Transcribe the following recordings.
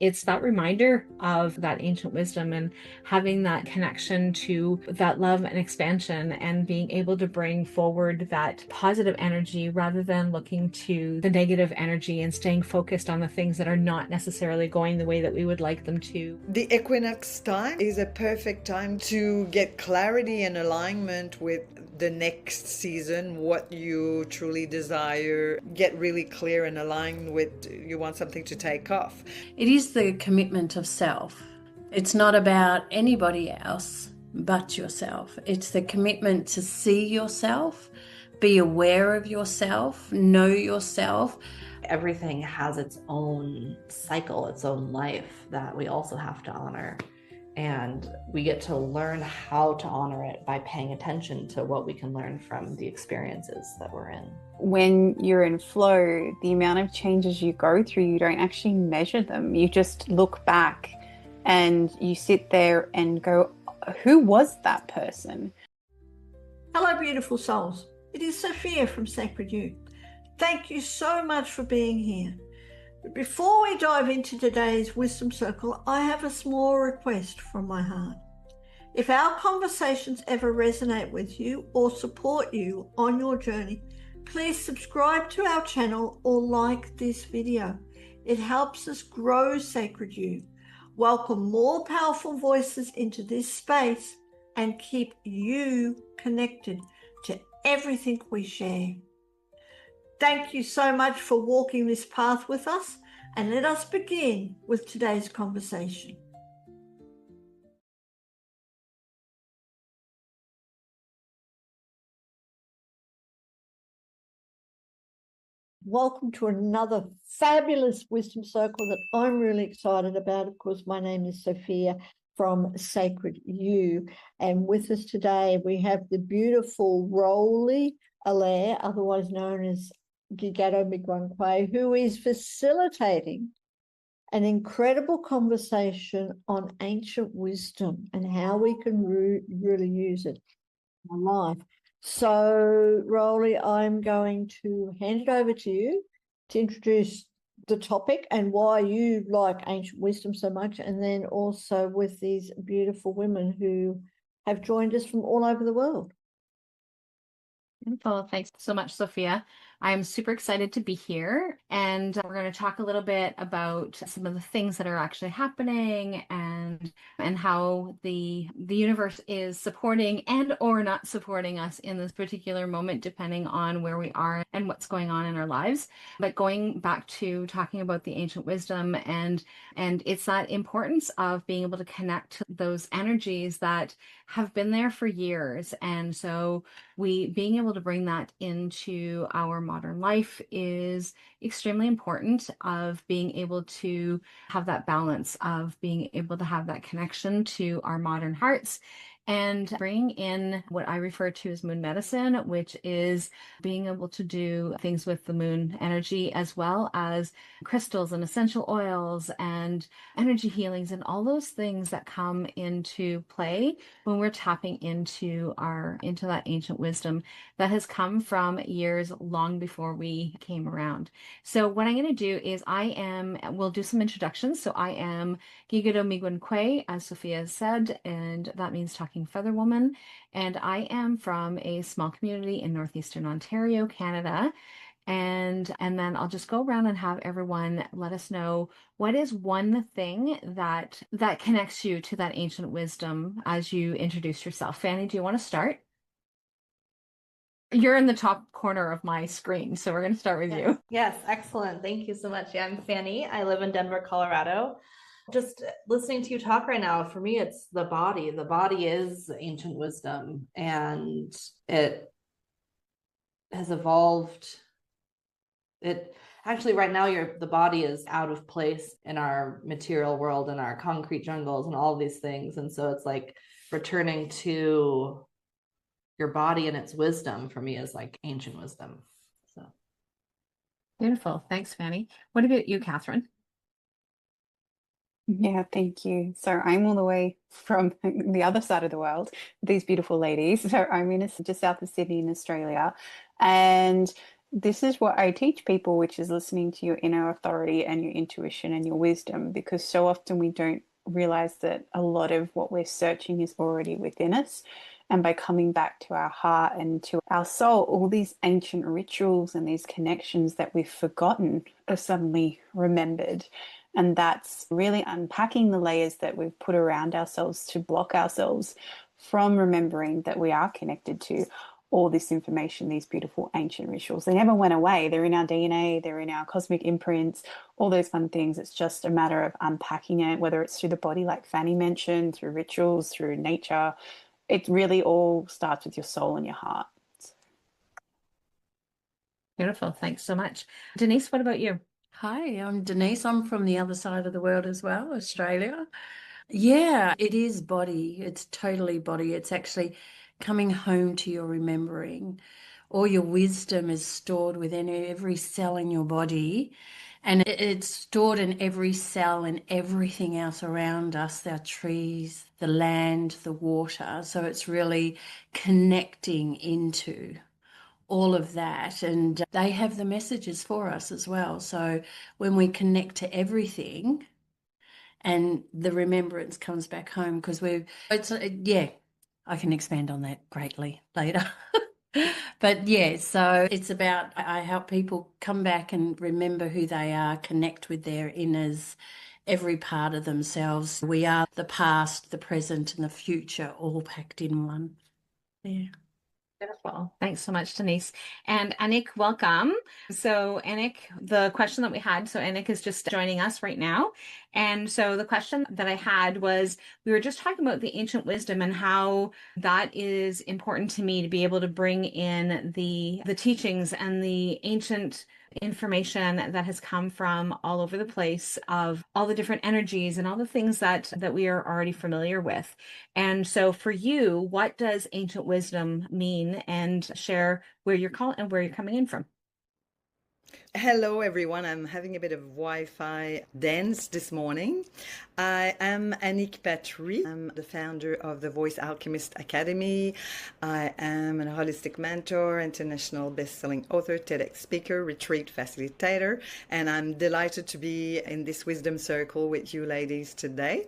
It's that reminder of that ancient wisdom and having that connection to that love and expansion and being able to bring forward that positive energy rather than looking to the negative energy and staying focused on the things that are not necessarily going the way that we would like them to. The equinox time is a perfect time to get clarity and alignment with the next season, what you truly desire, get really clear and aligned with you want something to take off. It is the commitment of self. It's not about anybody else but yourself. It's the commitment to see yourself, be aware of yourself, know yourself. Everything has its own cycle, its own life that we also have to honor. And we get to learn how to honor it by paying attention to what we can learn from the experiences that we're in. When you're in flow, the amount of changes you go through, you don't actually measure them. You just look back and you sit there and go, who was that person? Hello, beautiful souls. It is Sophia from Sacred You. Thank you so much for being here. But before we dive into today's Wisdom Circle, I have a small request from my heart. If our conversations ever resonate with you or support you on your journey, please subscribe to our channel or like this video. It helps us grow Sacred You, welcome more powerful voices into this space, and keep you connected to everything we share. Thank you so much for walking this path with us, and let us begin with today's conversation. Welcome to another fabulous Wisdom Circle that I'm really excited about. Of course, my name is Sophia from Sacred You, and with us today we have the beautiful Rollie, ALLAIRE, otherwise known as Gigato Migwanque, who is facilitating an incredible conversation on ancient wisdom and how we can really use it in our life. So, Rollie, I'm going to hand it over to you to introduce the topic and why you like ancient wisdom so much, and then also with these beautiful women who have joined us from all over the world. Wonderful. Thanks so much, Sophia. I'm super excited to be here, and we're going to talk a little bit about some of the things that are actually happening and how the universe is supporting and or not supporting us in this particular moment, depending on where we are and what's going on in our lives. But going back to talking about the ancient wisdom and it's that importance of being able to connect to those energies that have been there for years. And so being able to bring that into our modern life is extremely important, of being able to have that balance of being able to have that connection to our modern hearts and bring in what I refer to as moon medicine, which is being able to do things with the moon energy, as well as crystals and essential oils and energy healings and all those things that come into play when we're tapping into that ancient wisdom that has come from years long before we came around. So what I'm going to do is we'll do some introductions. So I am Gigato Migwanque, as Sophia said, and that means talking feather woman. And I am from a small community in northeastern Ontario, Canada. And then I'll just go around and have everyone let us know what is one thing that connects you to that ancient wisdom as you introduce yourself. Phannie, do you want to start? You're in the top corner of my screen, so we're going to start with you. Yes, excellent. Thank you so much. Yeah, I'm Phannie. I live in Denver, Colorado. Just listening to you talk right now, for me, it's the body. The body is ancient wisdom, and it has evolved. It actually, right now, the body is out of place in our material world, in our concrete jungles and all these things. And so it's like returning to your body and its wisdom, for me, is like ancient wisdom. So beautiful. Thanks, Phannie. What about you, Catherine? Yeah, thank you. So I'm all the way from the other side of the world, these beautiful ladies. So I'm just south of Sydney in Australia. And This is what I teach people, which is listening to your inner authority and your intuition and your wisdom, because so often we don't realize that a lot of what we're searching is already within us. And by coming back to our heart and to our soul, all these ancient rituals and these connections that we've forgotten are suddenly remembered. And that's really unpacking the layers that we've put around ourselves to block ourselves from remembering that we are connected to all this information, these beautiful ancient rituals. They never went away. They're in our DNA, they're in our cosmic imprints, all those fun things. It's just a matter of unpacking it, whether it's through the body, like Phannie mentioned, through rituals, through nature. It really all starts with your soul and your heart. Beautiful. Thanks so much. Denise, what about you? Hi, I'm Denise. I'm from the other side of the world as well, Australia. Yeah, it is body. It's totally body. It's actually coming home to your remembering. All your wisdom is stored within every cell in your body, and it's stored in every cell and everything else around us, our trees, the land, the water. So it's really connecting into all of that, and they have the messages for us as well. So when we connect to everything, and the remembrance comes back home, because yeah, I can expand on that greatly later. But yeah, so it's about, I help people come back and remember who they are, connect with their inners, every part of themselves. We are the past, the present, and the future all packed in one. Yeah. Beautiful. Thanks so much, Denise. And Anick, welcome. So Anick, the question that we had, so Anick is just joining us right now. And so the question that I had was, we were just talking about the ancient wisdom and how that is important to me to be able to bring in the teachings and the ancient information that has come from all over the place, of all the different energies and all the things that we are already familiar with. And so for you, what does ancient wisdom mean? And share where you're calling and where you're coming in from. Hello, everyone. I'm having a bit of Wi-Fi dance this morning. I am Anick Patry. I'm the founder of the Voice Alchemist Academy. I am an holistic mentor, international best-selling author, TEDx speaker, retreat facilitator, and I'm delighted to be in this wisdom circle with you ladies today.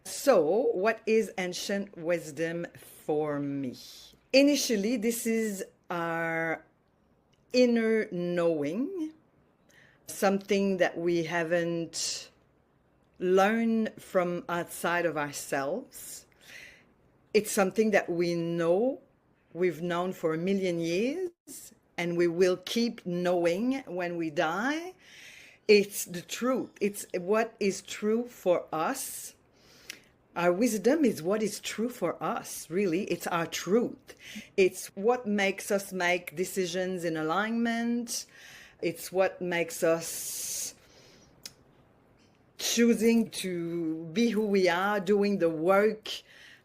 So, what is ancient wisdom for me? Initially, this is our inner knowing, something that we haven't learned from outside of ourselves. It's something that we know, we've known for 1,000,000 years, and we will keep knowing when we die. It's the truth. It's what is true for us. Our wisdom is what is true for us, really. It's our truth. It's what makes us make decisions in alignment. It's what makes us choosing to be who we are, doing the work,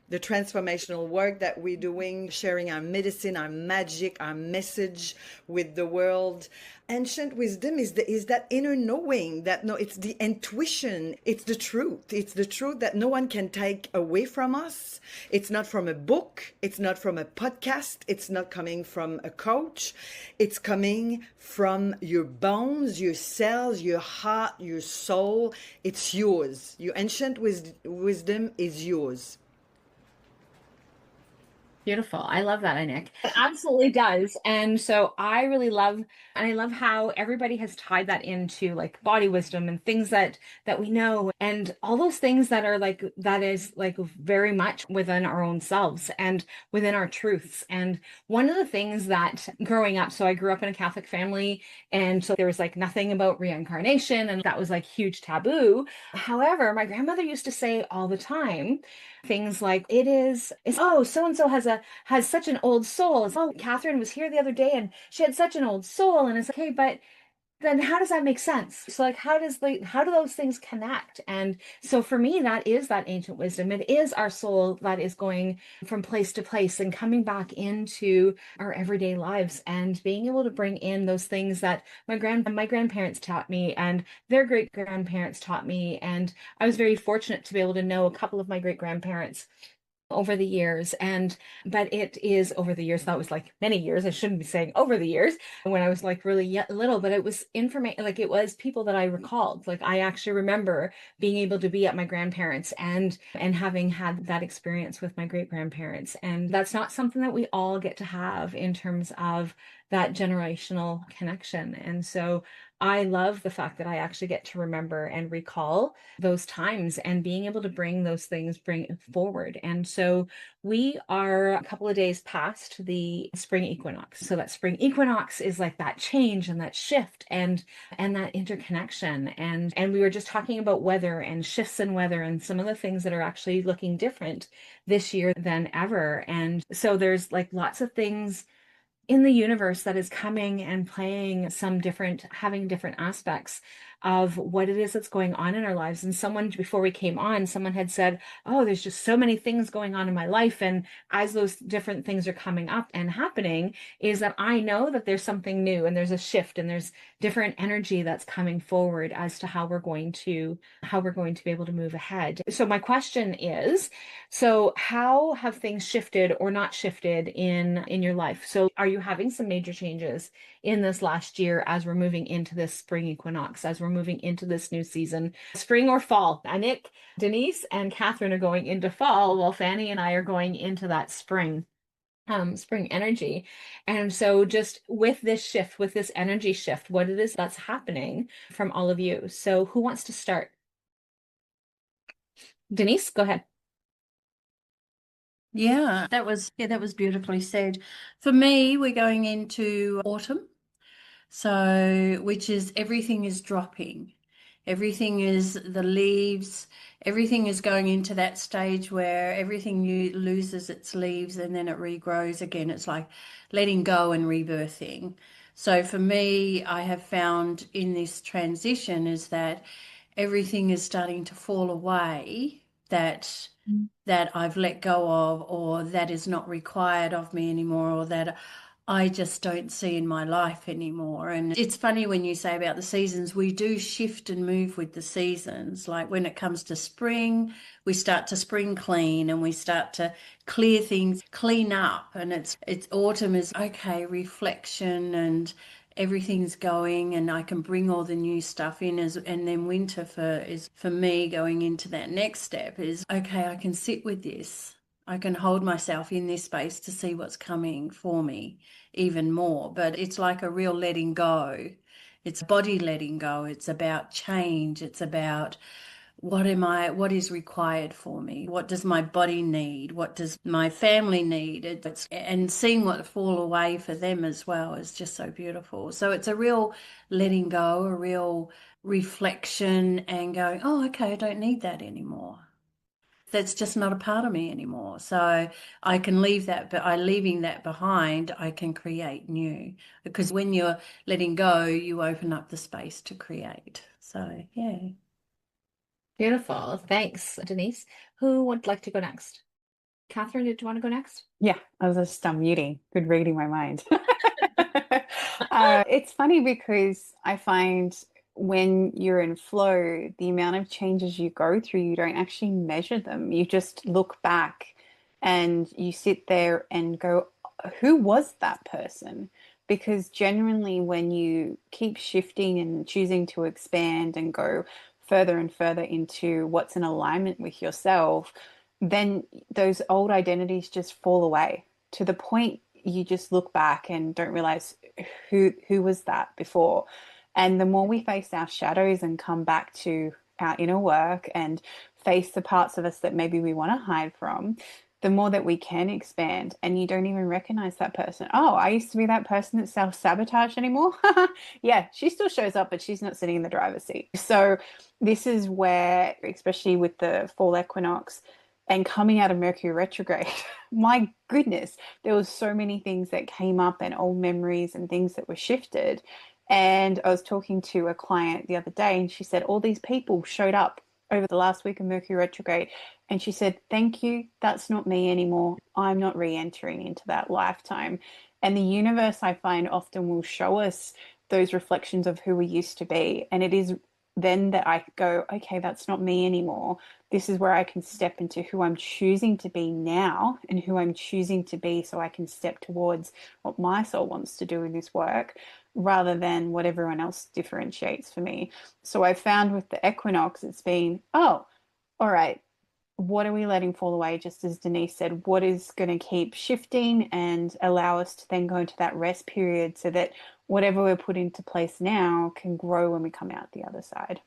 the transformational work that we're doing, sharing our medicine, our magic, our message with the world. Ancient wisdom is that inner knowing, it's the intuition, it's the truth. It's the truth that no one can take away from us. It's not from a book, it's not from a podcast, it's not coming from a coach. It's coming from your bones, your cells, your heart, your soul. It's yours. Your ancient wisdom is yours. Beautiful. I love that, Anick. It absolutely does. And so I love how everybody has tied that into like body wisdom and things that we know, and all those things that are like, that is like very much within our own selves and within our truths. And one of the things that growing up, so I grew up in a Catholic family, and so there was like nothing about reincarnation, and that was like huge taboo. However, my grandmother used to say all the time things like, it's oh, so and so has such an old soul. It's, oh, Catherine was here the other day and she had such an old soul. And it's like, okay, but then how does that make sense? So like, how do those things connect? And so for me, that is that ancient wisdom. It is our soul that is going from place to place and coming back into our everyday lives, and being able to bring in those things that my grandparents taught me and their great grandparents taught me. And I was very fortunate to be able to know a couple of my great grandparents over the years. But it is over the years. That was like many years. I shouldn't be saying over the years when I was like really little, but it was information, like it was people that I recalled. Like I actually remember being able to be at my grandparents and having had that experience with my great grandparents. And that's not something that we all get to have in terms of that generational connection. And so I love the fact that I actually get to remember and recall those times and being able to bring those things bring forward. And so we are a couple of days past the spring equinox. So that spring equinox is like that change and that shift and that interconnection. And we were just talking about weather and shifts in weather and some of the things that are actually looking different this year than ever. And so there's like lots of things in the universe that is coming and playing some different, having different aspects of what it is that's going on in our lives. And someone, before we came on, someone had said, oh, there's just so many things going on in my life. And as those different things are coming up and happening, is that I know that there's something new and there's a shift and there's different energy that's coming forward as to how we're going to be able to move ahead. So my question is, so how have things shifted or not shifted in your life? So are you having some major changes in this last year as we're moving into this spring equinox, as we're moving into this new season, spring or fall? Anick, Denise, and Catherine are going into fall, while Phannie and I are going into that spring energy. And so just with this shift, with this energy shift, what it is that's happening from all of you. So who wants to start? Denise, go ahead. Yeah, that was beautifully said. For me, we're going into autumn. So, which is everything is dropping. Everything is the leaves, everything is going into that stage where everything loses its leaves and then it regrows again. It's like letting go and rebirthing. So for me, I have found in this transition is that everything is starting to fall away that I've let go of, or that is not required of me anymore, or that I just don't see in my life anymore. And it's funny when you say about the seasons, we do shift and move with the seasons. Like when it comes to spring, we start to spring clean and we start to clear things, clean up. And it's autumn is okay, reflection and everything's going and I can bring all the new stuff in and then winter for me going into that next step is okay, I can sit with this. I can hold myself in this space to see what's coming for me even more. But it's like a real letting go. It's body letting go. It's about change. It's about what is required for me? What does my body need? What does my family need? And seeing what fall away for them as well is just so beautiful. So it's a real letting go, a real reflection and going, oh, okay, I don't need that anymore. That's just not a part of me anymore. So I can leave that, but by leaving that behind, I can create new. Because when you're letting go, you open up the space to create. So, yeah. Beautiful. Thanks, Denise. Who would like to go next? Catherine, did you want to go next? Yeah, I was just muting. Good reading my mind. It's funny because I find when you're in flow, the amount of changes you go through, you don't actually measure them. You just look back and you sit there and go, who was that person? Because genuinely, when you keep shifting and choosing to expand and go further and further into what's in alignment with yourself, then those old identities just fall away to the point you just look back and don't realize who was that before. And the more we face our shadows and come back to our inner work and face the parts of us that maybe we want to hide from, the more that we can expand and you don't even recognize that person. Oh, I used to be that person that self-sabotaged anymore. Yeah, she still shows up, but she's not sitting in the driver's seat. So this is where, especially with the fall equinox and coming out of Mercury retrograde, my goodness, there was so many things that came up and old memories and things that were shifted. And I was talking to a client the other day and she said, all these people showed up over the last week of Mercury retrograde. And she said, thank you. That's not me anymore. I'm not re-entering into that lifetime. And the universe, I find, often will show us those reflections of who we used to be. And it is then that I go, okay, that's not me anymore. This is where I can step into who I'm choosing to be now and who I'm choosing to be, so I can step towards what my soul wants to do in this work rather than what everyone else differentiates for me. So I found with the equinox, it's been, oh, all right, what are we letting fall away? Just as Denise said, what is going to keep shifting and allow us to then go into that rest period so that whatever we're put into place now can grow when we come out the other side.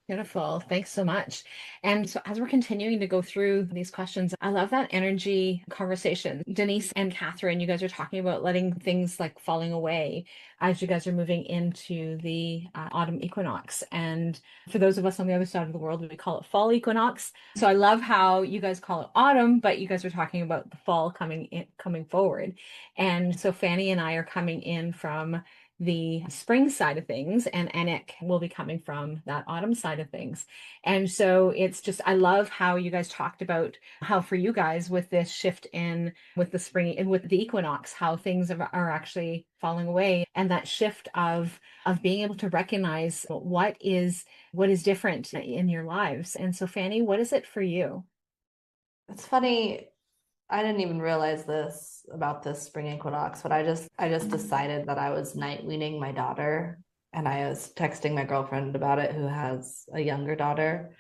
Beautiful. Thanks so much. And so, as we're continuing to go through these questions, I love that energy conversation. Denise and Catherine, you guys are talking about letting things like falling away as you guys are moving into the autumn equinox. And for those of us on the other side of the world, we call it fall equinox. So I love how you guys call it autumn, but you guys are talking about the fall coming forward. And so Phannie and I are coming in from the spring side of things, and Anick will be coming from that autumn side of things. And so it's just, I love how you guys talked about how for you guys with this shift in with the spring and with the equinox, how things are actually falling away, and that shift of being able to recognize what is different in your lives. And so Phannie, what is it for you? It's funny. I didn't even realize this about this spring equinox, but I just decided that I was night weaning my daughter, and I was texting my girlfriend about it, who has a younger daughter,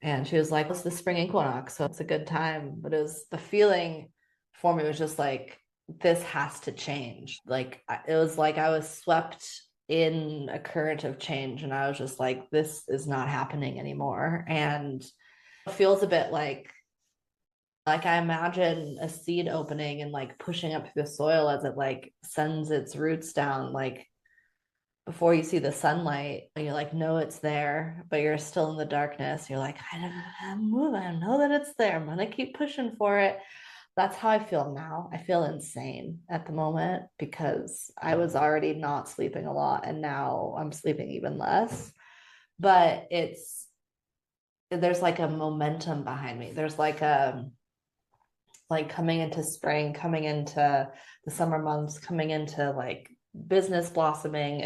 and she was like, "It's the spring equinox, so it's a good time." But it was the feeling for me was just like, this has to change. Like it was like I was swept in a current of change, and I was just like, this is not happening anymore. And it feels a bit like I imagine a seed opening and like pushing up through the soil as it like sends its roots down. Like before you see the sunlight, you're like, no, it's there, but you're still in the darkness. You're like, I'm moving. I know that it's there. I'm gonna keep pushing for it. That's how I feel now. I feel insane at the moment because I was already not sleeping a lot, and now I'm sleeping even less. But there's like a momentum behind me. There's like coming into spring, coming into the summer months, coming into like business blossoming.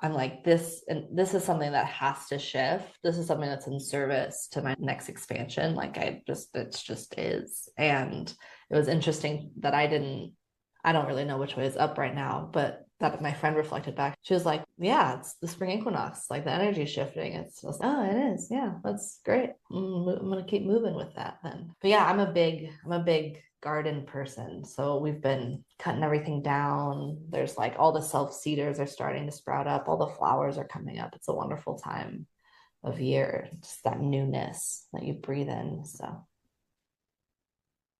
I'm like, this, and this is something that has to shift. This is something that's in service to my next expansion. Like it just is. And it was interesting that I don't really know which way is up right now, but that my friend reflected back. She was like, yeah, it's the spring equinox, like the energy is shifting. It's just, oh, it is. Yeah, that's great. I'm going to keep moving with that then. But yeah, I'm a big garden person. So we've been cutting everything down. There's like all the self-seeders are starting to sprout up. All the flowers are coming up. It's a wonderful time of year. Just that newness that you breathe in. So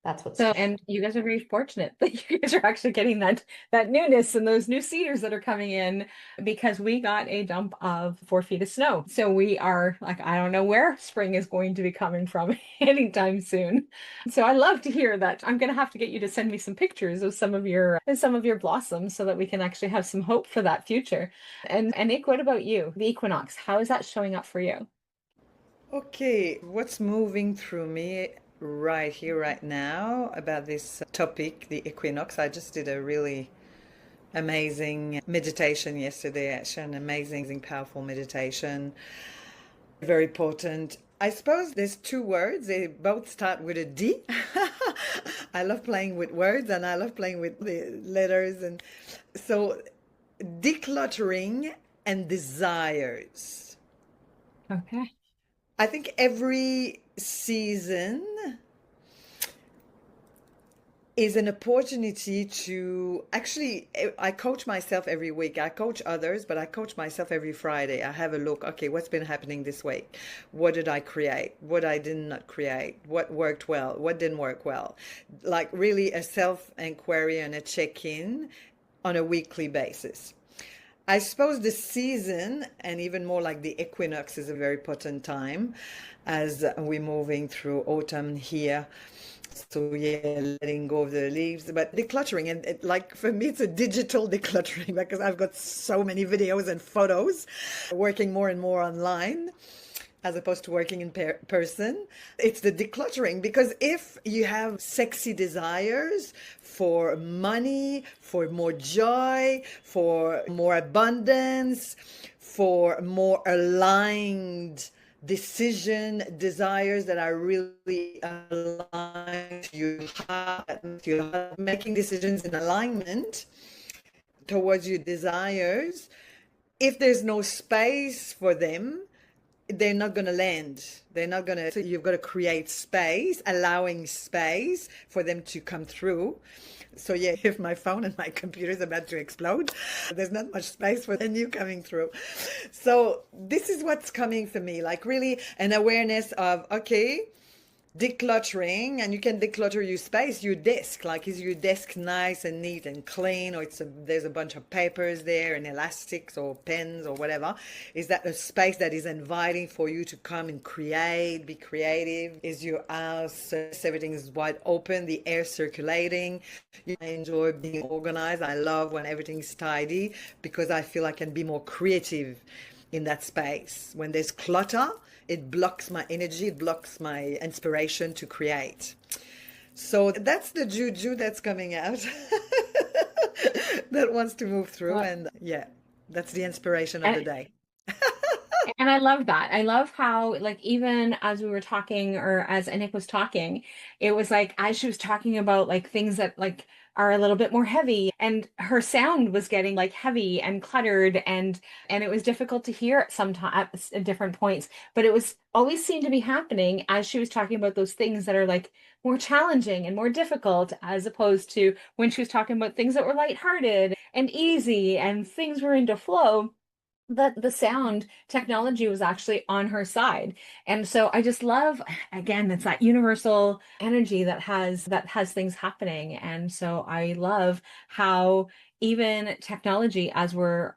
that's what's So, and you guys are very fortunate that you guys are actually getting that newness and those new cedars that are coming in, because we got a dump of 4 feet of snow. So we are like, I don't know where spring is going to be coming from anytime soon. So I love to hear that. I'm going to have to get you to send me some pictures of some of your blossoms so that we can actually have some hope for that future. And Nick, what about you? The equinox, how is that showing up for you? Okay, what's moving through me right here, right now about this topic, the equinox? I just did a really amazing meditation yesterday, actually, an amazing, powerful meditation. Very important. I suppose there's two words. They both start with a D. I love playing with words and I love playing with the letters. And so decluttering and desires. Okay. I think every season is an opportunity to actually, I coach myself every week. I coach others, but I coach myself every Friday. I have a look, okay, what's been happening this week? What did I create? What I did not create? What worked well? What didn't work well? Like really a self-inquiry and a check-in on a weekly basis. I suppose the season, and even more like the equinox, is a very potent time as we're moving through autumn here. So yeah, letting go of the leaves, but decluttering, and like for me, it's a digital decluttering because I've got so many videos and photos, working more and more online. as opposed to working in person. It's the decluttering, because if you have sexy desires for money, for more joy, for more abundance, for more aligned decision desires that are really aligned to your heart, making decisions in alignment towards your desires, if there's no space for them, they're not going to land. They're not going to, so you've got to create space, allowing space for them to come through. So yeah, if my phone and my computer is about to explode, there's not much space for the new coming through. So this is what's coming for me, like really an awareness of, okay, decluttering. And you can declutter your space, your desk. Like, is your desk nice and neat and clean, or there's a bunch of papers there and elastics or pens or whatever? Is that a space that is inviting for you to come and create, be creative? Is your house, everything is wide open, the air circulating? I enjoy being organized. I love when everything's tidy, because I feel I can be more creative in that space. When there's clutter, it blocks my energy, it blocks my inspiration to create. So that's the juju that's coming out that wants to move through. And yeah, that's the inspiration of the day. And I love that. I love how, like, even as we were talking, or as Anick was talking, it was like, as she was talking about like things that like are a little bit more heavy, and her sound was getting like heavy and cluttered, and it was difficult to hear sometimes at different points, but it was always seemed to be happening as she was talking about those things that are like more challenging and more difficult, as opposed to when she was talking about things that were lighthearted and easy and things were into flow. That the sound technology was actually on her side. And so I just love, again, it's that universal energy that has things happening. And so I love how even technology, as we're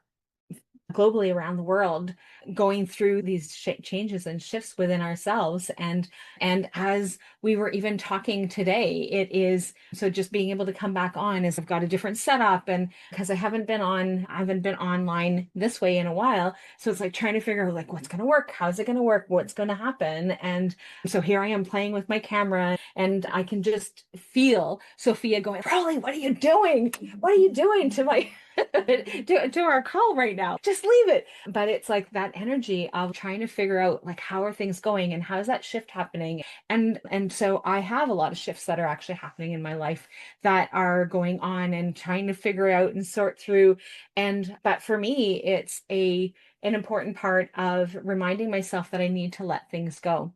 globally around the world going through these changes and shifts within ourselves, and as we were even talking today, it is so just being able to come back on is I've got a different setup, and because I haven't been online this way in a while, so it's like trying to figure out like what's going to work, how's it going to work, what's going to happen. And so here I am playing with my camera, and I can just feel Sophia going, Rollie, what are you doing to my to our call right now? Just leave it. But it's like that energy of trying to figure out like how are things going and how's that shift happening. And so I have a lot of shifts that are actually happening in my life that are going on, and trying to figure out and sort through. But for me, it's an important part of reminding myself that I need to let things go.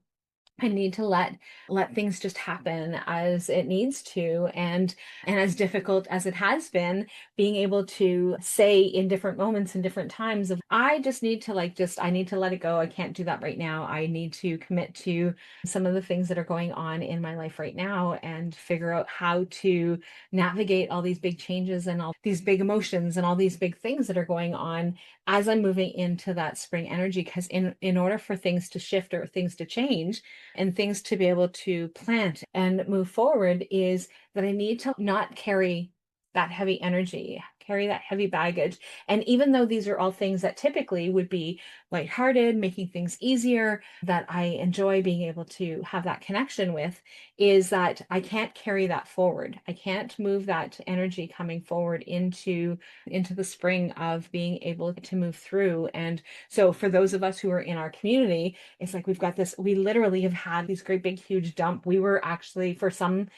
I need to let things just happen as it needs to. And as difficult as it has been, being able to say in different moments and different times of, I just need to I need to let it go. I can't do that right now. I need to commit to some of the things that are going on in my life right now, and figure out how to navigate all these big changes and all these big emotions and all these big things that are going on as I'm moving into that spring energy. Because in order for things to shift or things to change and things to be able to plant and move forward, is that I need to not carry that heavy energy, carry that heavy baggage. And even though these are all things that typically would be lighthearted, making things easier, that I enjoy being able to have that connection with, is that I can't carry that forward. I can't move that energy coming forward into the spring of being able to move through. And so for those of us who are in our community, it's like we've got this, we literally have had these great big huge dump. We were actually, for some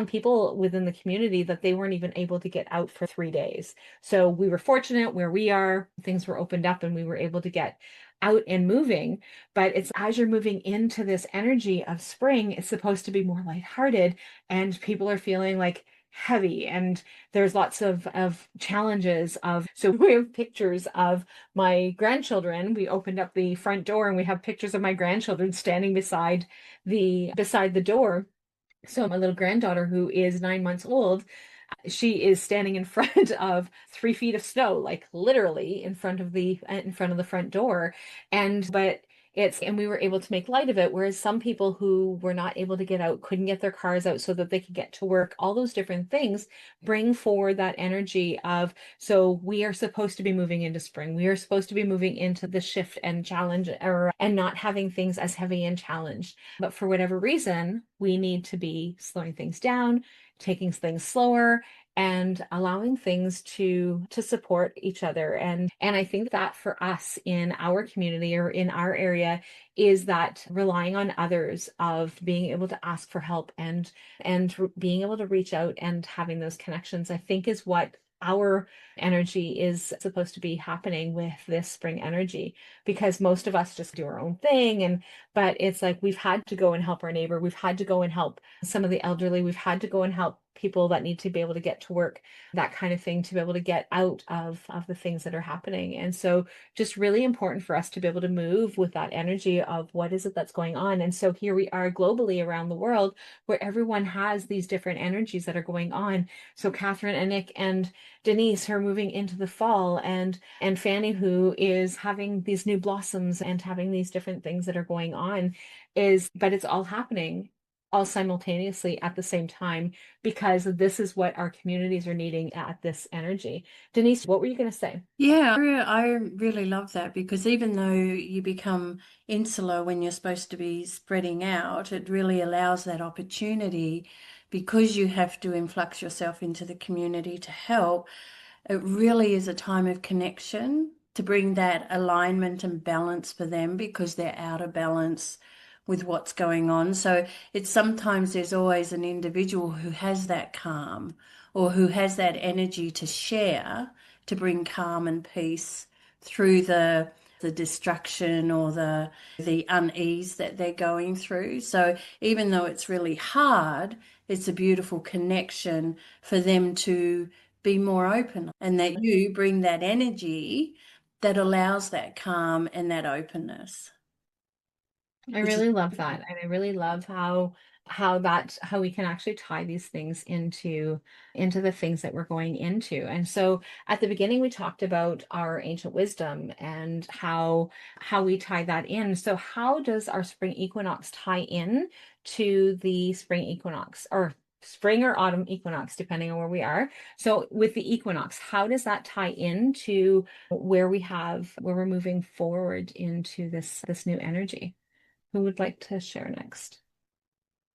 people within the community, that they weren't even able to get out for 3 days. So we were fortunate where we are, things were opened up and we were able to get out and moving. But it's as you're moving into this energy of spring, it's supposed to be more lighthearted, and people are feeling like heavy, and there's lots of challenges of, so we have pictures of my grandchildren. We opened up the front door and we have pictures of my grandchildren standing beside the door. So my little granddaughter, who is 9 months old, she is standing in front of 3 feet of snow, like literally in front of the front door. But and we were able to make light of it, whereas some people who were not able to get out couldn't get their cars out so that they could get to work. All those different things bring forward that energy of, so we are supposed to be moving into spring. We are supposed to be moving into the shift and challenge era and not having things as heavy and challenged. But for whatever reason, we need to be slowing things down, taking things slower, and allowing things to support each other. And I think that for us in our community or in our area is that relying on others, of being able to ask for help and being able to reach out and having those connections, I think is what our energy is supposed to be happening with this spring energy, because most of us just do our own thing. But it's like we've had to go and help our neighbor, we've had to go and help some of the elderly, we've had to go and help people that need to be able to get to work, that kind of thing, to be able to get out of the things that are happening. And so just really important for us to be able to move with that energy of what is it that's going on. And so here we are globally around the world where everyone has these different energies that are going on. So Catherine, Anick, and Denise are moving into the fall, and Phannie, who is having these new blossoms and having these different things that are going on, but it's all happening all simultaneously at the same time, because this is what our communities are needing at this energy. Denise, what were you going to say? Yeah, I really love that, because even though you become insular when you're supposed to be spreading out, it really allows that opportunity, because you have to influx yourself into the community to help. It really is a time of connection to bring that alignment and balance for them, because they're out of balance with what's going on. So it's sometimes there's always an individual who has that calm or who has that energy to share, to bring calm and peace through the distraction or the unease that they're going through. So even though it's really hard, it's a beautiful connection for them to be more open, and that you bring that energy that allows that calm and that openness. I really love that. And I really love how we can actually tie these things into the things that we're going into. And so at the beginning we talked about our ancient wisdom and how we tie that in. So how does our spring equinox tie in to the spring equinox, or spring or autumn equinox, depending on where we are? So with the equinox, how does that tie into where we're moving forward into this new energy? Who would like to share next?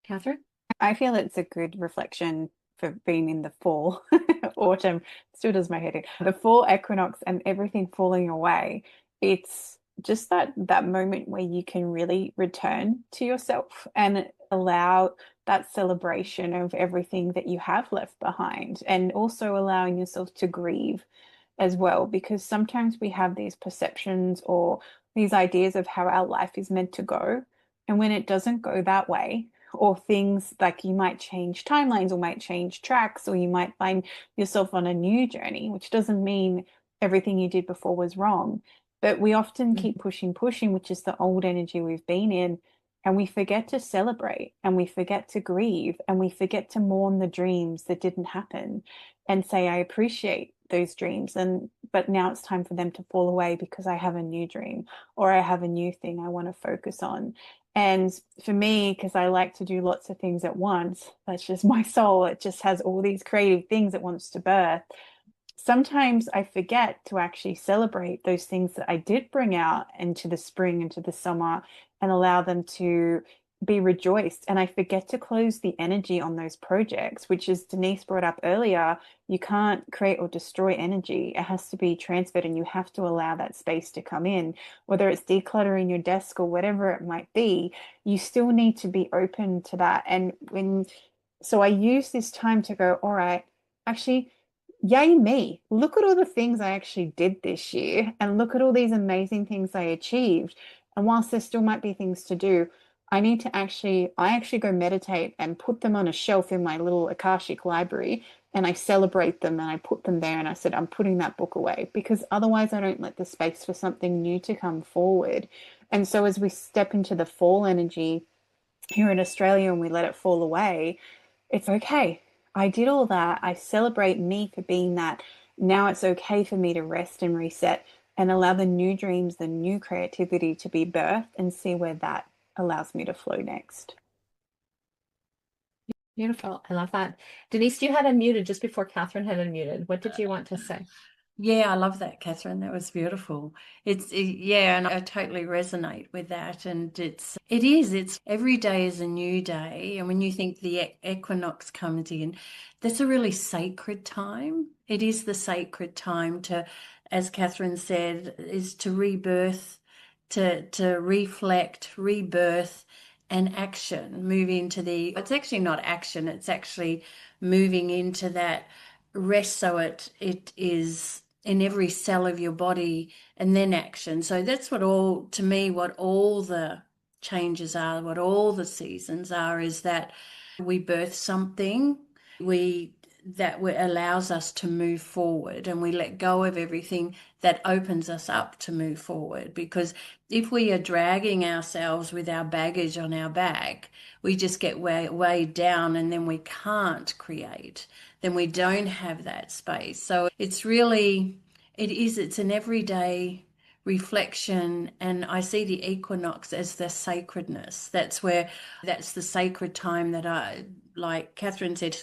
Catherine? I feel it's a good reflection for being in the fall, autumn, still does my head in. The fall equinox and everything falling away. It's just that moment where you can really return to yourself and allow that celebration of everything that you have left behind, and also allowing yourself to grieve as well, because sometimes we have these perceptions or these ideas of how our life is meant to go. And when it doesn't go that way, or things like you might change timelines or might change tracks, or you might find yourself on a new journey, which doesn't mean everything you did before was wrong. But we often keep pushing, which is the old energy we've been in. And we forget to celebrate, and we forget to grieve, and we forget to mourn the dreams that didn't happen and say, I appreciate those dreams, but now it's time for them to fall away because I have a new dream, or I have a new thing I want to focus on. And for me, because I like to do lots of things at once, that's just my soul. It just has all these creative things it wants to birth. Sometimes I forget to actually celebrate those things that I did bring out into the spring, into the summer, and allow them to be rejoiced. And I forget to close the energy on those projects, which, as Denise brought up earlier, you can't create or destroy energy. It has to be transferred, and you have to allow that space to come in, whether it's decluttering your desk or whatever it might be. You still need to be open to that. So I use this time to go, all right, actually, yay me. Look at all the things I actually did this year, and look at all these amazing things I achieved. And whilst there still might be things to do, I actually go meditate and put them on a shelf in my little Akashic library, and I celebrate them and I put them there, and I said, I'm putting that book away, because otherwise I don't let the space for something new to come forward. And so as we step into the fall energy here in Australia and we let it fall away, it's okay. I did all that. I celebrate me for being that. Now it's okay for me to rest and reset. and allow the new dreams, the new creativity to be birthed, and see where that allows me to flow next. Beautiful. I love that. Denise, you had unmuted just before Catherine had unmuted. What did you want to say? Yeah, I love that, Catherine. That was beautiful. Yeah, and I totally resonate with that. And it's every day is a new day. And when you think the equinox comes in, that's a really sacred time. It is the sacred time to, as Catherine said, is to rebirth, to reflect, rebirth, and action. Move into it's actually not action, it's actually moving into that rest, so it is in every cell of your body, and then action. So that's what all the changes are, what all the seasons are, is that we birth something, that allows us to move forward, and we let go of everything that opens us up to move forward. Because if we are dragging ourselves with our baggage on our back, we just get weighed down, and then we can't create. Then we don't have that space. So it's an everyday reflection, and I see the equinox as the sacredness. That's the sacred time that like Catherine said,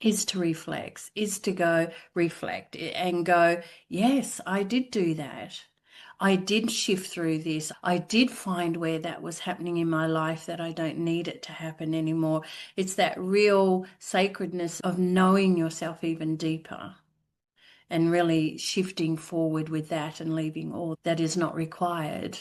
is to reflect, is to go reflect and go, yes, I did do that. I did shift through this. I did find where that was happening in my life, that I don't need it to happen anymore. It's that real sacredness of knowing yourself even deeper and really shifting forward with that and leaving all that is not required.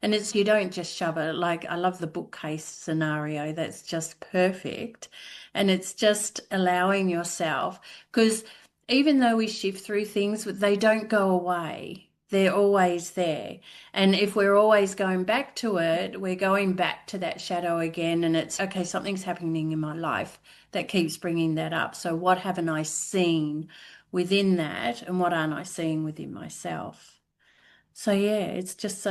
And you don't just shove it. Like, I love the bookcase scenario. That's just perfect. And it's just allowing yourself, because even though we shift through things, they don't go away. They're always there. And if we're always going back to it, we're going back to that shadow again. And it's, okay, something's happening in my life that keeps bringing that up. So what haven't I seen within that? And what aren't I seeing within myself? So yeah, it's just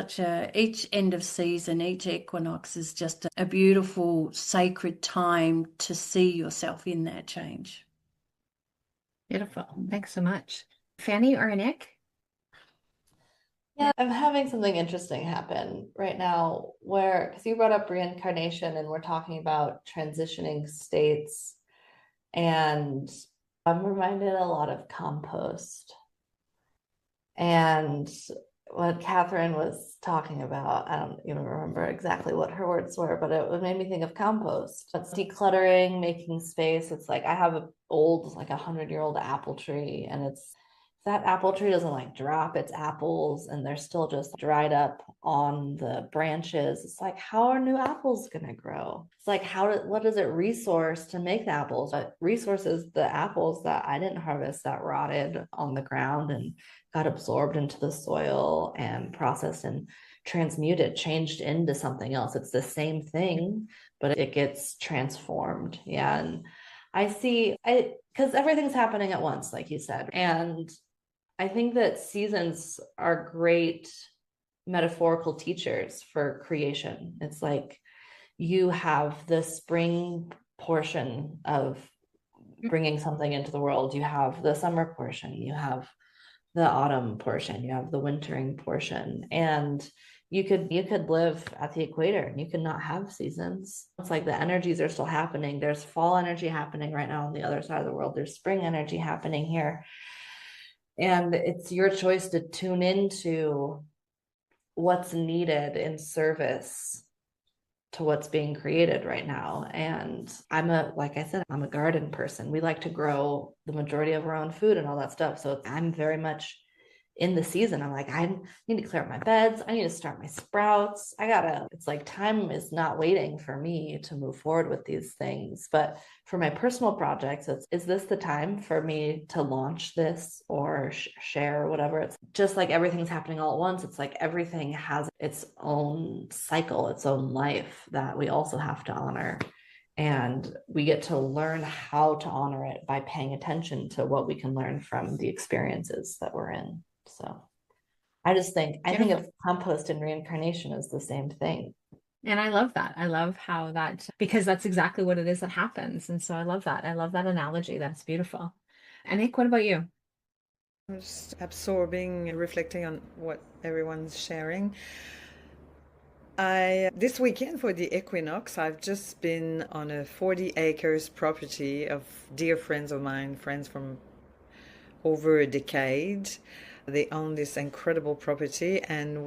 each end of season, each equinox is just a beautiful, sacred time to see yourself in that change. Beautiful. Thanks so much. Phannie or Anick? Yeah, I'm having something interesting happen right now because you brought up reincarnation and we're talking about transitioning states, and I'm reminded a lot of compost. And what Catherine was talking about, I don't even remember exactly what her words were, but it made me think of compost. It's decluttering, making space. It's like I have an old, like 100-year-old apple tree, and that apple tree doesn't like drop its apples and they're still just dried up on the branches. It's like, how are new apples going to grow? It's like, what does it resource to make the apples? It resources the apples that I didn't harvest, that rotted on the ground and got absorbed into the soil and processed and transmuted, changed into something else. It's the same thing, but it gets transformed. Yeah. And because everything's happening at once, like you said. And I think that seasons are great metaphorical teachers for creation. It's like you have the spring portion of bringing something into the world. You have the summer portion. You have the autumn portion. You have the wintering portion. And you could live at the equator and you could not have seasons. It's like the energies are still happening. There's fall energy happening right now on the other side of the world. There's spring energy happening here. And it's your choice to tune into what's needed in service to what's being created right now. And like I said, I'm a garden person. We like to grow the majority of our own food and all that stuff. So I'm very much in the season. I'm like, I need to clear up my beds. I need to start my sprouts. It's like time is not waiting for me to move forward with these things. But for my personal projects, is this the time for me to launch this or share or whatever? It's just like everything's happening all at once. It's like everything has its own cycle, its own life that we also have to honor. And we get to learn how to honor it by paying attention to what we can learn from the experiences that we're in. So I think of compost and reincarnation as the same thing. And I love that. I love how because that's exactly what it is that happens. And so I love that. I love that analogy. That's beautiful. Anick, what about you? Just absorbing and reflecting on what everyone's sharing. This weekend for the equinox, I've just been on a 40 acres property of dear friends of mine, friends from over a decade. They own this incredible property, and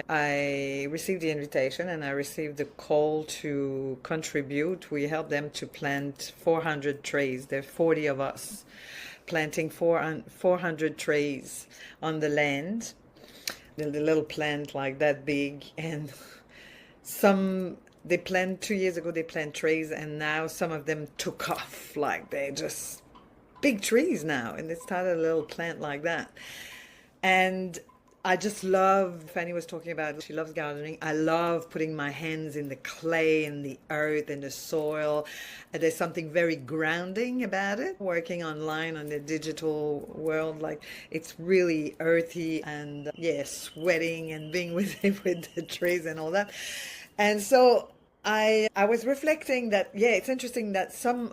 I received the invitation and I received the call to contribute. We helped them to plant 400 trees. There are 40 of us planting 400 trees on the land. The little plant like that big, and they planted 2 years ago, they planted trees, and now some of them took off. Like they're just big trees now, and they started a little plant like that. And I just love, Phannie was talking about, she loves gardening. I love putting my hands in the clay and the earth and the soil. And there's something very grounding about it. Working online on the digital world, like it's really earthy and sweating and being with the trees and all that. And so I was reflecting that, it's interesting that some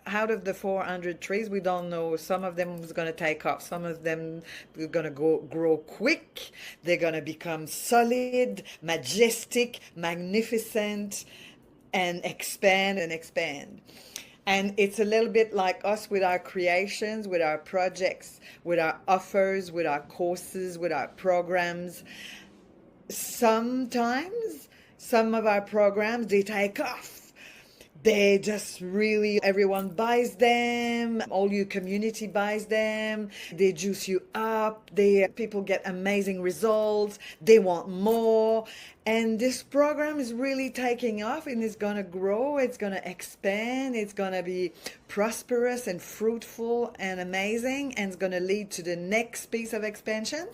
out of the 400 trees, we don't know, some of them was going to take off, some of them are going to grow quick, they're going to become solid, majestic, magnificent, and expand and expand. And it's a little bit like us with our creations, with our projects, with our offers, with our courses, with our programs. Sometimes some of our programs, they take off. They just really, everyone buys them. All your community buys them. They juice you up. People get amazing results. They want more. And this program is really taking off, and it's going to grow. It's going to expand. It's going to be prosperous and fruitful and amazing. And it's going to lead to the next piece of expansion.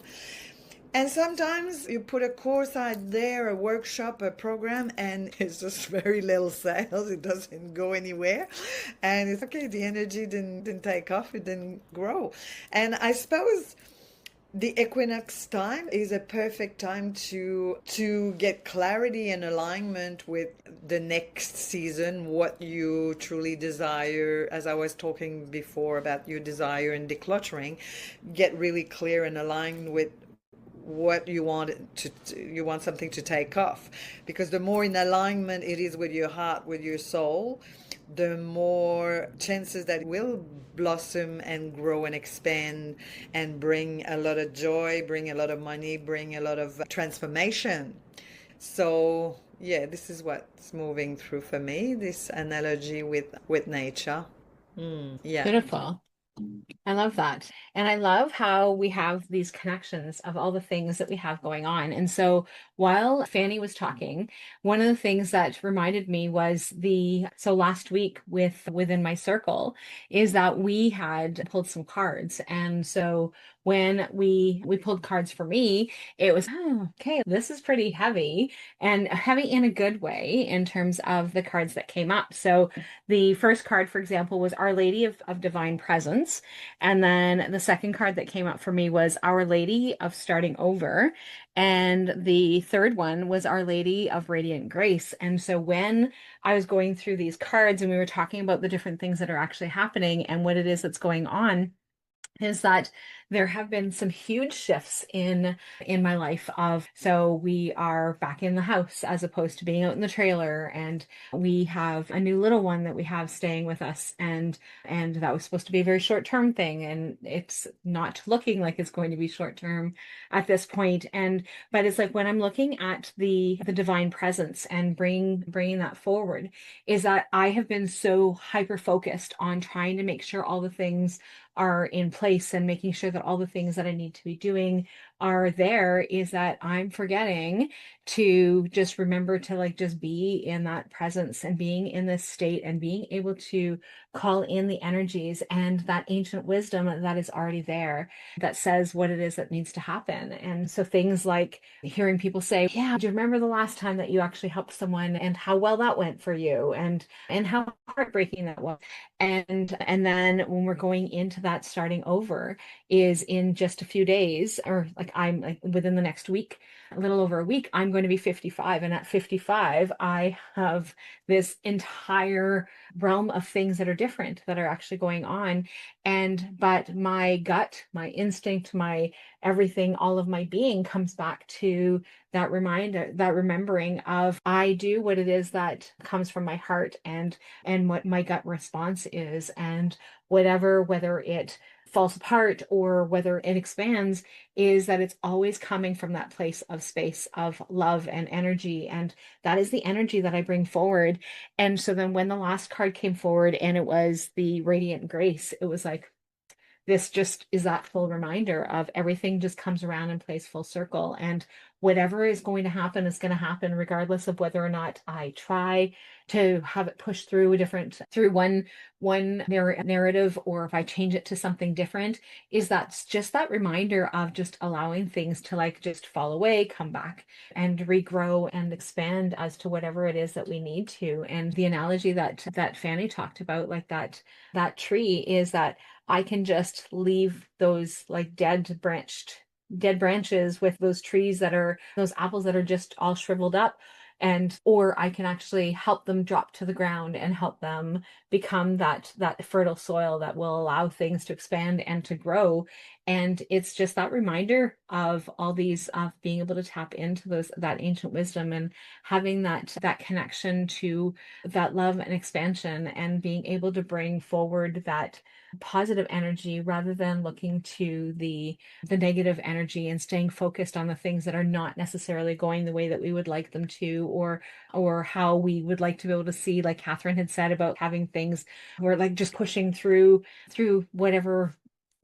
And sometimes you put a course out there, a workshop, a program, and it's just very little sales. It doesn't go anywhere. And it's okay, the energy didn't take off, it didn't grow. And I suppose the equinox time is a perfect time to get clarity and alignment with the next season, what you truly desire. As I was talking before about your desire and decluttering, get really clear and aligned with what you want you want something to take off, because the more in alignment it is with your heart, with your soul, the more chances that it will blossom and grow and expand and bring a lot of joy, bring a lot of money, bring a lot of transformation. So this is what's moving through for me, this analogy with nature. Beautiful. I love that. And I love how we have these connections of all the things that we have going on. And so while Phannie was talking, one of the things that reminded me was so last week within my circle is that we had pulled some cards. And so when we pulled cards for me, it was, okay, this is pretty heavy, and heavy in a good way in terms of the cards that came up. So the first card, for example, was Our Lady of Divine Presence. And then the second card that came up for me was Our Lady of Starting Over. And the third one was Our Lady of Radiant Grace. And so when I was going through these cards and we were talking about the different things that are actually happening and what it is that's going on, is that there have been some huge shifts in my life so we are back in the house as opposed to being out in the trailer, and we have a new little one that we have staying with us, and that was supposed to be a very short-term thing, and it's not looking like it's going to be short-term at this point. But it's like when I'm looking at the divine presence and bringing that forward, is that I have been so hyper focused on trying to make sure all the things are in place and making sure that all the things that I need to be doing are there, is that I'm forgetting to just remember to just be in that presence and being in this state and being able to call in the energies and that ancient wisdom that is already there that says what it is that needs to happen. And so things like hearing people say, do you remember the last time that you actually helped someone and how well that went for you, and how heartbreaking that was. And then when we're going into that starting over is in just a few days, or like like I'm like within the next week, a little over a week, I'm going to be 55. And at 55, I have this entire realm of things that are different that are actually going on. But my gut, my instinct, my everything, all of my being comes back to that reminder, that remembering of I do what it is that comes from my heart and what my gut response is. And whether it falls apart or whether it expands, is that it's always coming from that place of space of love and energy. And that is the energy that I bring forward. And so then when the last card came forward and it was the Radiant Grace, it was like, this just is that full reminder of everything just comes around and plays full circle. And whatever is going to happen is going to happen, regardless of whether or not I try to have it pushed through one narrative, or if I change it to something different. Is that's just that reminder of just allowing things to like just fall away, come back and regrow and expand as to whatever it is that we need to. And the analogy that Phannie talked about, like that tree, is that I can just leave those like dead branches with those trees that are those apples that are just all shriveled up, or I can actually help them drop to the ground and help them become that fertile soil that will allow things to expand and to grow. And it's just that reminder of all these, of being able to tap into that ancient wisdom and having that connection to that love and expansion, and being able to bring forward that positive energy rather than looking to the negative energy, and staying focused on the things that are not necessarily going the way that we would like them to, or how we would like to be able to see, like Catherine had said about having things or like just pushing through whatever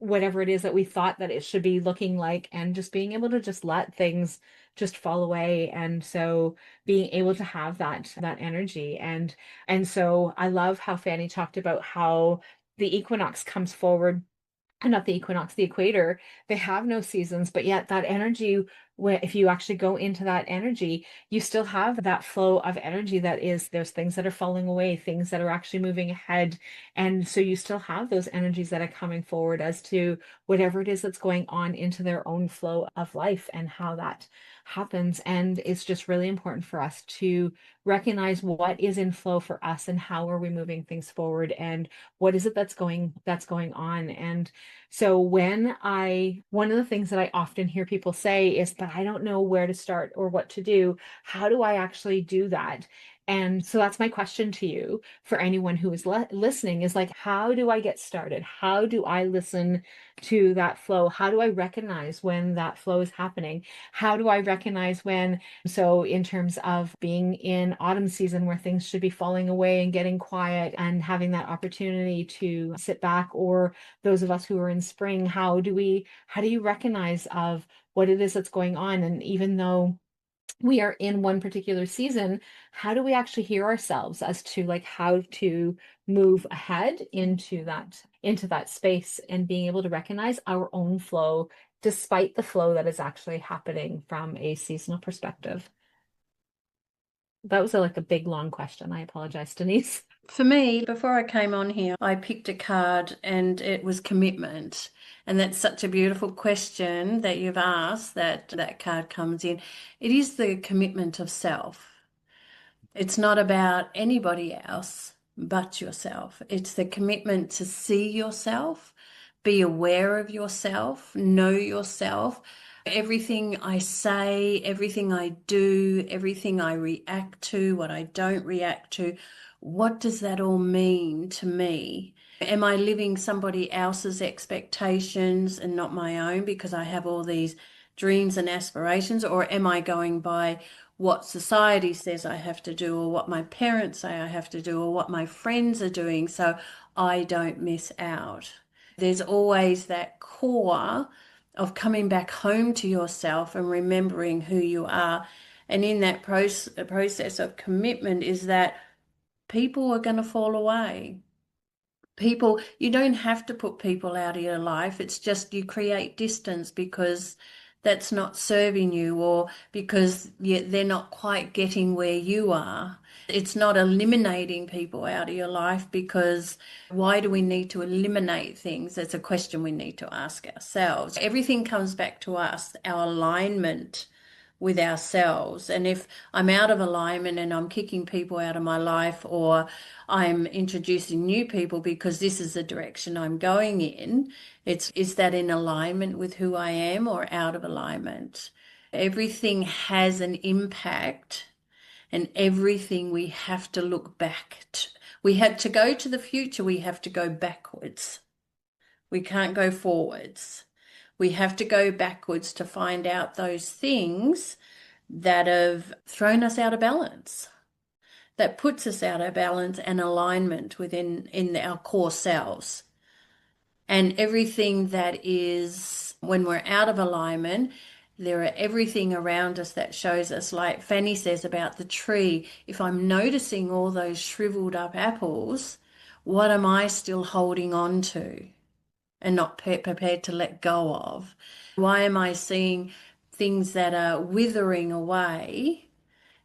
it is that we thought that it should be looking like, and just being able to just let things just fall away. And so being able to have that energy. And so I love how Phannie talked about how the equinox comes forward, and not the equinox, the equator. They have no seasons, but yet that energy, if you actually go into that energy, you still have that flow of energy that is, there's things that are falling away, things that are actually moving ahead. And so you still have those energies that are coming forward as to whatever it is that's going on into their own flow of life and how that happens. And it's just really important for us to recognize what is in flow for us and how are we moving things forward, and what is it that's going on. And so one of the things that I often hear people say is, but I don't know where to start or what to do. How do I actually do that? And so that's my question to you, for anyone who is listening, is like, how do I get started? How do I listen to that flow? How do I recognize when that flow is happening? How do I recognize when, so in terms of being in autumn season where things should be falling away and getting quiet and having that opportunity to sit back, or those of us who are in spring, how do you recognize of what it is that's going on? And even though we are in one particular season, how do we actually hear ourselves as to like how to move ahead into that space, and being able to recognize our own flow despite the flow that is actually happening from a seasonal perspective? That was like a big long question. I apologize, Denise. For me, before I came on here, I picked a card and it was commitment. And that's such a beautiful question that you've asked, that card comes in. It is the commitment of self. It's not about anybody else but yourself. It's the commitment to see yourself, be aware of yourself, know yourself. Everything I say, everything I do, everything I react to, what I don't react to, what does that all mean to me? Am I living somebody else's expectations and not my own because I have all these dreams and aspirations? Or am I going by what society says I have to do, or what my parents say I have to do, or what my friends are doing, so I don't miss out? There's always that core of coming back home to yourself and remembering who you are. And in that process of commitment is that people are going to fall away. You don't have to put people out of your life. It's just you create distance because that's not serving you, or because they're not quite getting where you are. It's not eliminating people out of your life, because why do we need to eliminate things? That's a question we need to ask ourselves. Everything comes back to us, our alignment with ourselves. And if I'm out of alignment and I'm kicking people out of my life, or I'm introducing new people because this is the direction I'm going in, is that in alignment with who I am or out of alignment? Everything has an impact, and everything we have to look back to. We had to go to the future, we have to go backwards. We can't go forwards. We have to go backwards to find out those things that have thrown us out of balance, that puts us out of balance and alignment in our core selves. And everything that is, when we're out of alignment, there are everything around us that shows us, like Phannie says about the tree, if I'm noticing all those shriveled up apples, what am I still holding on to and not prepared to let go of? Why am I seeing things that are withering away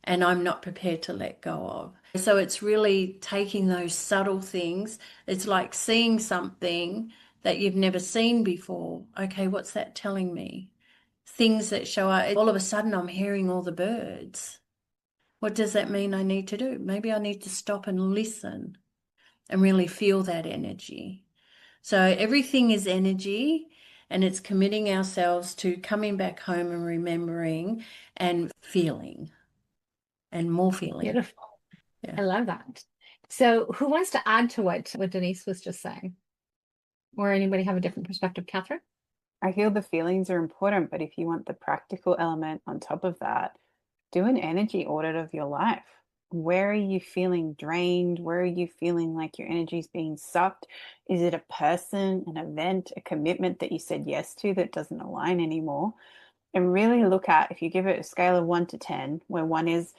and I'm not prepared to let go of? So it's really taking those subtle things. It's like seeing something that you've never seen before. Okay, what's that telling me? Things that show up. All of a sudden I'm hearing all the birds. What does that mean I need to do? Maybe I need to stop and listen and really feel that energy. So everything is energy, and it's committing ourselves to coming back home and remembering and feeling, and more feeling. Beautiful. Yeah. I love that. So who wants to add to what Denise was just saying? Or anybody have a different perspective? Catherine? I feel the feelings are important, but if you want the practical element on top of that, do an energy audit of your life. Where are you feeling drained? Where are you feeling like your energy is being sucked? Is it a person, an event, a commitment that you said yes to that doesn't align anymore? And really look at, if you give it a scale of 1 to 10, where 1 is,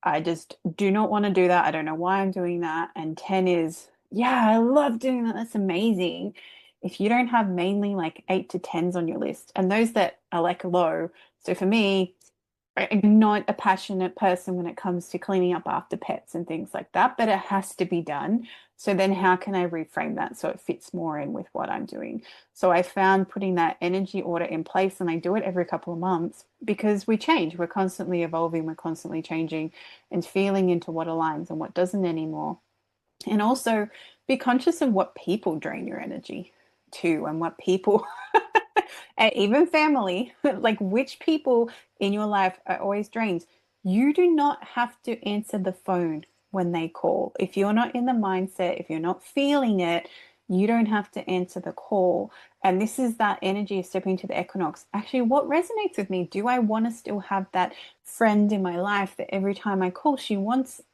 I just do not want to do that. I don't know why I'm doing that. And 10 is, yeah, I love doing that. That's amazing. If you don't have mainly like 8 to 10s on your list, and those that are like low. So for me, I'm not a passionate person when it comes to cleaning up after pets and things like that, but it has to be done. So then how can I reframe that so it fits more in with what I'm doing? So I found putting that energy audit in place, and I do it every couple of months because we change. We're constantly evolving, we're constantly changing and feeling into what aligns and what doesn't anymore. And also be conscious of what people drain your energy too, and what people and even family, like which people in your life are always drained. You do not have to answer the phone when they call. If you're not in the mindset, if you're not feeling it, you don't have to answer the call. And this is that energy of stepping into the equinox. Actually, what resonates with me? Do I want to still have that friend in my life that every time I call,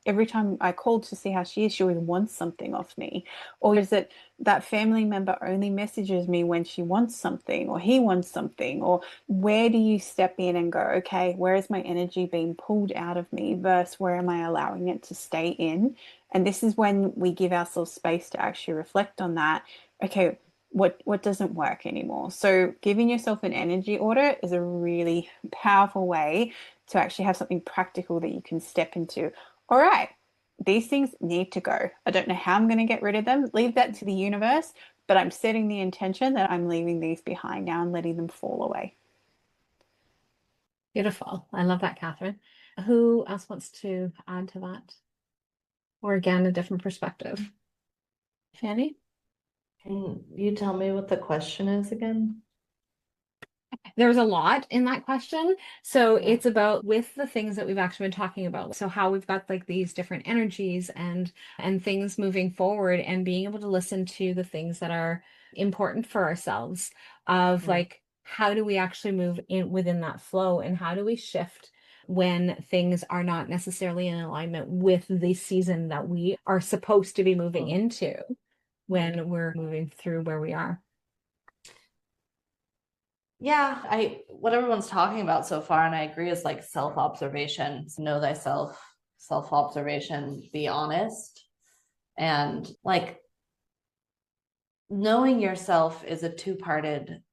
every time I call to see how she is, she always wants something off me? Or is it that family member only messages me when she wants something or he wants something? Or where do you step in and go, okay, where is my energy being pulled out of me versus where am I allowing it to stay in? And this is when we give ourselves space to actually reflect on that. Okay, what doesn't work anymore? So giving yourself an energy audit is a really powerful way to actually have something practical that you can step into. All right, these things need to go. I don't know how I'm going to get rid of them. Leave that to the universe, but I'm setting the intention that I'm leaving these behind now and letting them fall away. Beautiful. I love that, Catherine. Who else wants to add to that? Or again, a different perspective? Phannie? Can you tell me what the question is again? There's a lot in that question. So Yeah. it's about with the things that we've actually been talking about. So how we've got like these different energies and things moving forward, and being able to listen to the things that are important for ourselves of like, how do we actually move in within that flow, and how do we shift when things are not necessarily in alignment with the season that we are supposed to be moving into when we're moving through where we are. Yeah, what everyone's talking about so far, and I agree, is like self-observation. So know thyself, self-observation, be honest. And like knowing yourself is a two-parted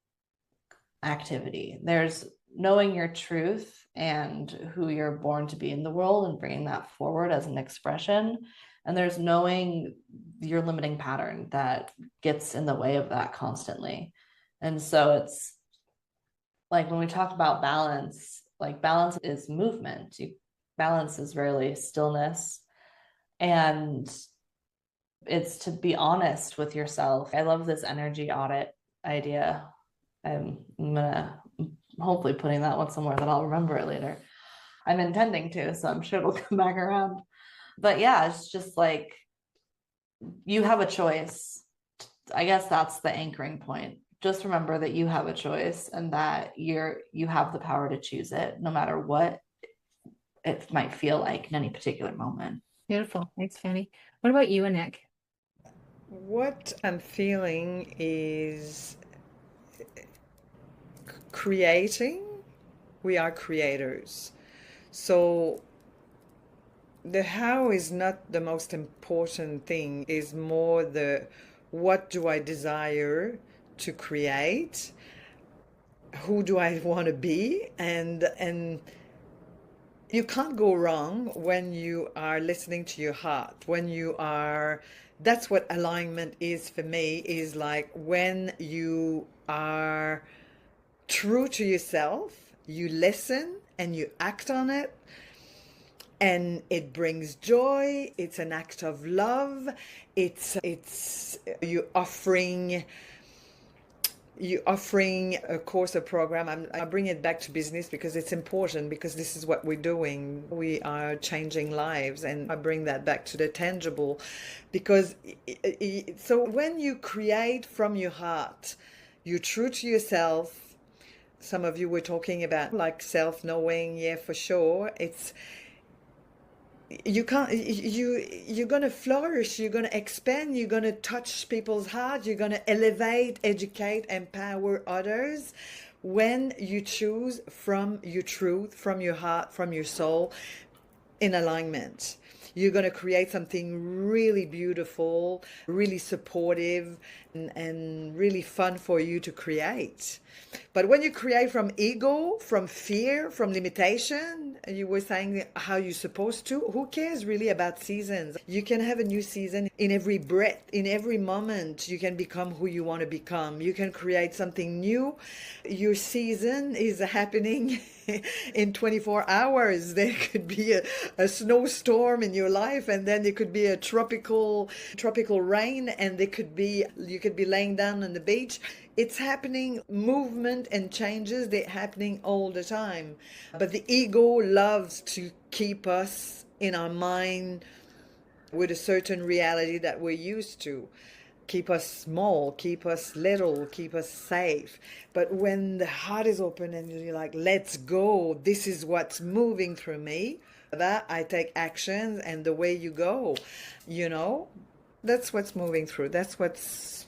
activity. There's knowing your truth and who you're born to be in the world and bringing that forward as an expression. And there's knowing your limiting pattern that gets in the way of that constantly. And so it's like when we talk about balance, like balance is movement. Balance is really stillness. And it's to be honest with yourself. I love this energy audit idea. I'm gonna hopefully putting that one somewhere that I'll remember it later. I'm intending to, so I'm sure it'll come back around. But yeah, it's just like you have a choice. I guess that's the anchoring point. Just remember that you have a choice and that you have the power to choose it, no matter what it might feel like in any particular moment. Beautiful. Thanks, Phannie. What about you, Anick? What I'm feeling is creating. We are creators. So the how is not the most important thing, is more the what do I desire to create? Who do I want to be? And you can't go wrong when you are listening to your heart. When you are, that's what alignment is for me, is like when you are true to yourself, you listen and you act on it, and it brings joy. It's an act of love. It's you offering a course, a program. I bring it back to business because it's important, because this is what we're doing. We are changing lives, and I bring that back to the tangible, because so when you create from your heart, you're true to yourself. Some of you were talking about like self-knowing. Yeah, for sure. It's, you're going to flourish, you're going to expand, you're going to touch people's hearts, you're going to elevate, educate, empower others when you choose from your truth, from your heart, from your soul, in alignment. You're going to create something really beautiful, really supportive, and really fun for you to create. But when you create from ego, from fear, from limitation, you were saying how you're supposed to, who cares really about seasons? You can have a new season in every breath, in every moment. You can become who you want to become. You can create something new. Your season is happening in 24 hours. There could be a snowstorm in your life, and then there could be a tropical rain, and you could be laying down on the beach. It's happening. Movement and changes, they're happening all the time. But the ego loves to keep us in our mind with a certain reality that we're used to. Keep us small, keep us little, keep us safe. But when the heart is open and you're like, let's go, this is what's moving through me, that I take actions, and the way you go, that's what's moving through. That's what's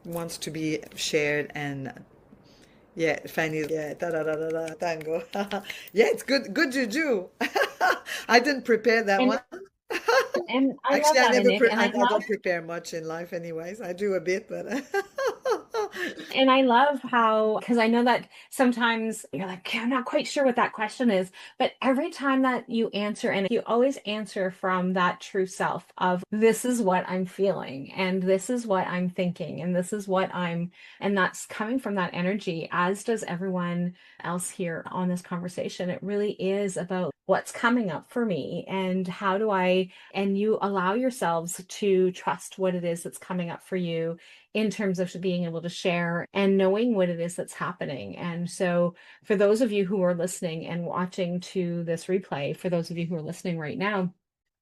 wants to be shared. And yeah, Phannie, yeah, da da da da da, tango. Yeah, it's good juju. I didn't prepare that one. And I Actually, love that, Anick, and I I love don't prepare much in life anyways. I do a bit, but And I love how, because I know that sometimes you're like, "Okay, I'm not quite sure what that question is," but every time that you answer, and you always answer from that true self of, this is what I'm feeling, and this is what I'm thinking, and this is what and that's coming from that energy, as does everyone else here on this conversation. It really is about what's coming up for me, and how do and you allow yourselves to trust what it is that's coming up for you, in terms of being able to share and knowing what it is that's happening. And so for those of you who are listening and watching to this replay, for those of you who are listening right now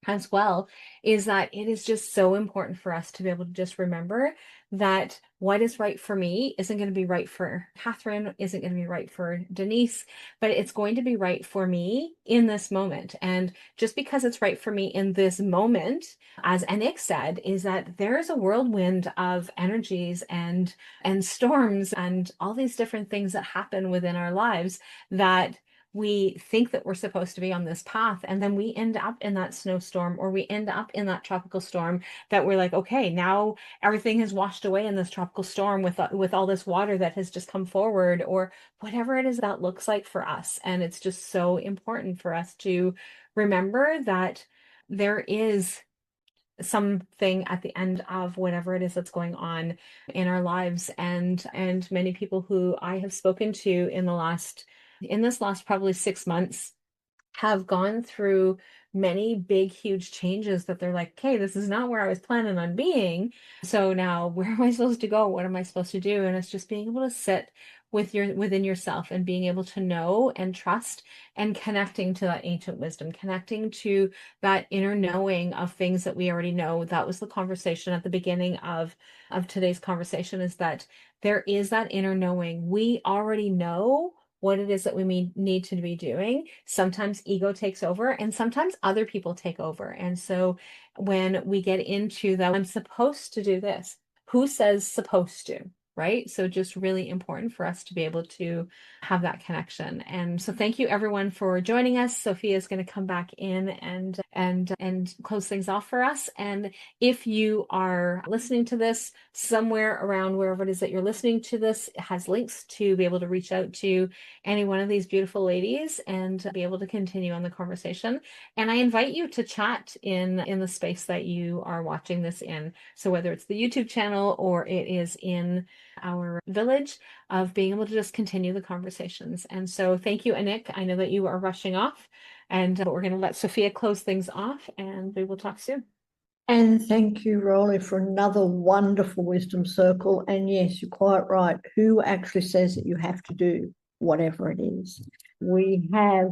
as well, is that it is just so important for us to be able to just remember that what is right for me isn't going to be right for Catherine, isn't going to be right for Denise, but it's going to be right for me in this moment. And just because it's right for me in this moment, as Anick said, is that there's a whirlwind of energies and storms and all these different things that happen within our lives that we think that we're supposed to be on this path, and then we end up in that snowstorm, or we end up in that tropical storm, that we're like, okay, now everything has washed away in this tropical storm with all this water that has just come forward, or whatever it is that looks like for us. And it's just so important for us to remember that there is something at the end of whatever it is that's going on in our lives. And many people who I have spoken to in this last probably 6 months have gone through many big, huge changes that they're like, okay, this is not where I was planning on being. So now where am I supposed to go? What am I supposed to do? And it's just being able to sit within yourself, and being able to know and trust, and connecting to that ancient wisdom, connecting to that inner knowing of things that we already know. That was the conversation at the beginning of today's conversation, is that there is that inner knowing. We already know what it is that we need to be doing. Sometimes ego takes over, and sometimes other people take over. And so when we get into that, I'm supposed to do this, who says supposed to? Right? So just really important for us to be able to have that connection. And so thank you everyone for joining us. Sophia is going to come back in and close things off for us. And if you are listening to this somewhere around wherever it is that you're listening to this, it has links to be able to reach out to any one of these beautiful ladies and be able to continue on the conversation. And I invite you to chat in the space that you are watching this in. So whether it's the YouTube channel or it is in our village, of being able to just continue the conversations. And so thank you, Anick. I know that you are rushing off, and we're going to let Sophia close things off, and we will talk soon. And thank you, Rollie, for another wonderful wisdom circle. And yes, you're quite right. Who actually says that you have to do whatever it is? We have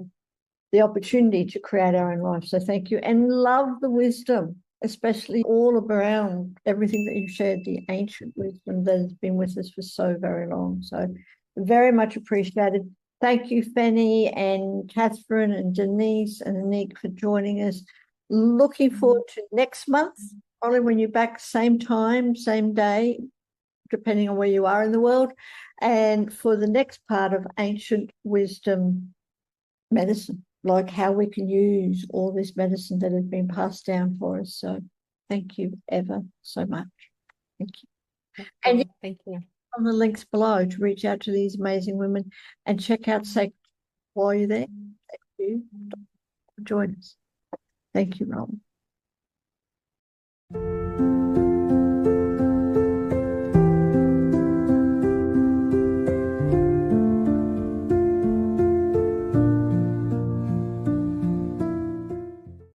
the opportunity to create our own life. So thank you, and love the wisdom, especially all around everything that you've shared, the ancient wisdom that has been with us for so very long. So very much appreciated. Thank you, Phannie and Catherine and Denise and Anick, for joining us. Looking forward to next month, probably when you're back, same time, same day, depending on where you are in the world, and for the next part of ancient wisdom medicine, like how we can use all this medicine that has been passed down for us. So thank you ever so much. Thank you. And thank you. On the links below to reach out to these amazing women and check out Sacred while you're there. Thank you. Join us. Thank you, Rollie.